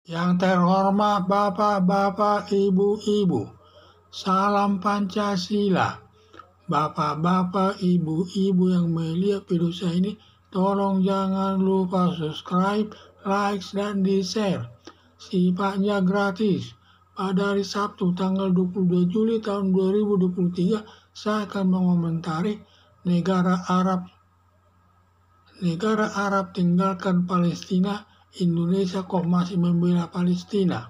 Yang terhormat Bapak-Bapak, Ibu-Ibu, salam Pancasila. Bapak-bapak, ibu-ibu yang melihat video saya ini, tolong jangan lupa subscribe, like, dan di-share. Sifatnya gratis. Pada hari Sabtu tanggal 22 Juli tahun 2023, saya akan mengomentari negara Arab tinggalkan Palestina, Indonesia kok masih membela Palestina.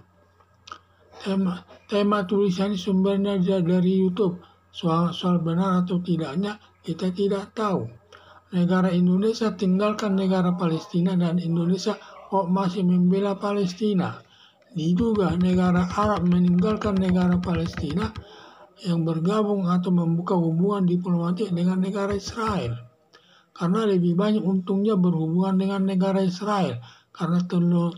Tema tulisan ini sumbernya dari YouTube. Soal benar atau tidaknya kita tidak tahu. Negara Indonesia tinggalkan negara Palestina dan Indonesia kok masih membela Palestina. Diduga negara Arab meninggalkan negara Palestina yang bergabung atau membuka hubungan diplomatik dengan negara Israel. Karena lebih banyak untungnya berhubungan dengan negara Israel. Karena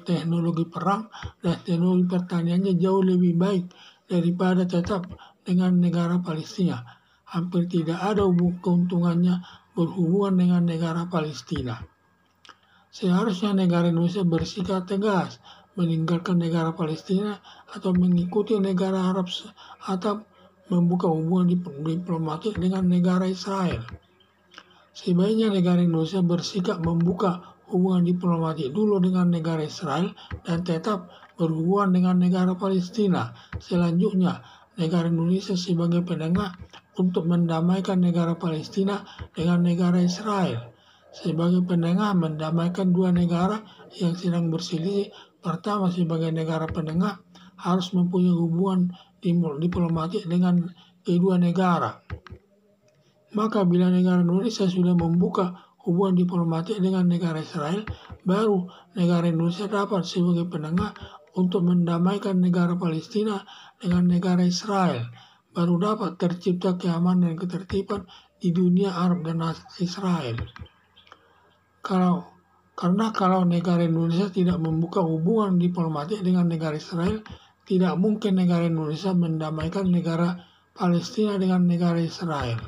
teknologi perang dan teknologi pertaniannya jauh lebih baik daripada tetap dengan negara Palestina. Hampir tidak ada keuntungannya berhubungan dengan negara Palestina. Seharusnya negara Indonesia bersikap tegas meninggalkan negara Palestina atau mengikuti negara Arab atau membuka hubungan diplomatik dengan negara Israel. Sebaiknya negara Indonesia bersikap membuka hubungan diplomatik dulu dengan negara Israel dan tetap berhubungan dengan negara Palestina. Selanjutnya, negara Indonesia sebagai penengah untuk mendamaikan negara Palestina dengan negara Israel. Sebagai penengah mendamaikan dua negara yang sedang berselisih. Pertama, sebagai negara penengah harus mempunyai hubungan diplomatik dengan kedua negara. Maka bila negara Indonesia sudah membuka hubungan diplomatik dengan negara Israel, baru negara Indonesia dapat sebagai penengah untuk mendamaikan negara Palestina dengan negara Israel. Baru dapat tercipta keamanan dan ketertiban di dunia Arab dan Israel. Karena kalau negara Indonesia tidak membuka hubungan diplomatik dengan negara Israel, tidak mungkin negara Indonesia mendamaikan negara Palestina dengan negara Israel.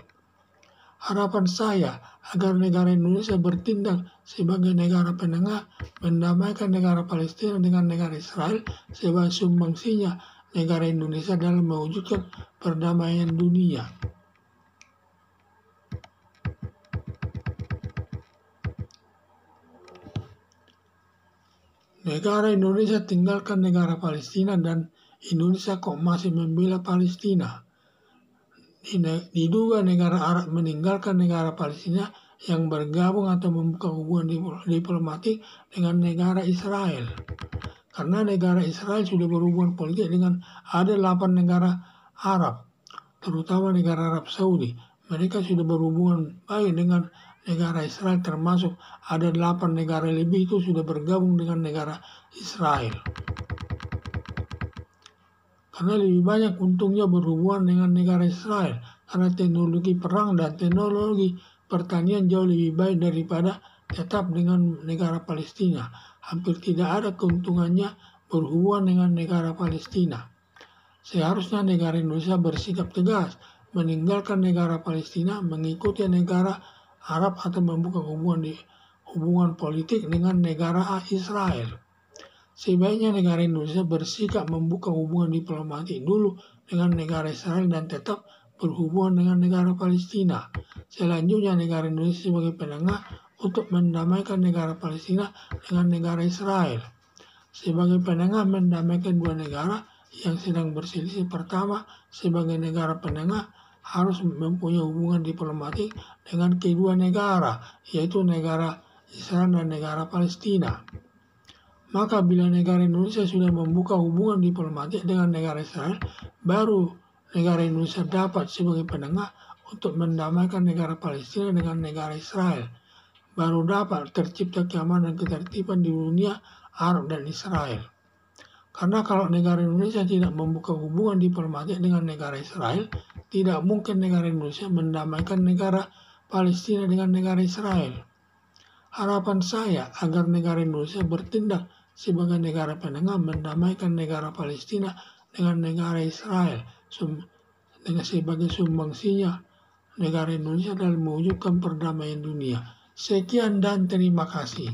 Harapan saya agar negara Indonesia bertindak sebagai negara penengah mendamaikan negara Palestina dengan negara Israel sebagai sumbangsinya negara Indonesia dalam mewujudkan perdamaian dunia. Negara Indonesia tinggalkan negara Palestina dan Indonesia kok masih membela Palestina. Diduga negara Arab meninggalkan negara Palestina yang bergabung atau membuka hubungan diplomatik dengan negara Israel. Karena negara Israel sudah berhubungan politik dengan ada 8 negara Arab, terutama negara Arab Saudi. Mereka sudah berhubungan baik dengan negara Israel, termasuk ada 8 negara lebih itu sudah bergabung dengan negara Israel. Karena lebih banyak untungnya berhubungan dengan negara Israel, karena teknologi perang dan teknologi pertanian jauh lebih baik daripada tetap dengan negara Palestina. Hampir tidak ada keuntungannya berhubungan dengan negara Palestina. Seharusnya negara Indonesia bersikap tegas meninggalkan negara Palestina, mengikuti negara Arab atau membuka hubungan politik dengan negara Israel. Sebaiknya negara Indonesia bersikap membuka hubungan diplomatik dulu dengan negara Israel dan tetap berhubungan dengan negara Palestina. Selanjutnya negara Indonesia sebagai penengah untuk mendamaikan negara Palestina dengan negara Israel. Sebagai penengah mendamaikan dua negara yang sedang berselisih. Pertama, sebagai negara penengah harus mempunyai hubungan diplomatik dengan kedua negara, yaitu negara Israel dan negara Palestina. Maka bila negara Indonesia sudah membuka hubungan diplomatik dengan negara Israel, baru negara Indonesia dapat sebagai penengah untuk mendamaikan negara Palestina dengan negara Israel. Baru dapat tercipta keamanan dan ketertiban di dunia Arab dan Israel. Karena kalau negara Indonesia tidak membuka hubungan diplomatik dengan negara Israel, tidak mungkin negara Indonesia mendamaikan negara Palestina dengan negara Israel. Harapan saya agar negara Indonesia bertindak sebagai negara penengah mendamaikan negara Palestina dengan negara Israel sebagai sumbangsinya negara Indonesia dalam mewujudkan perdamaian dunia. Sekian dan terima kasih.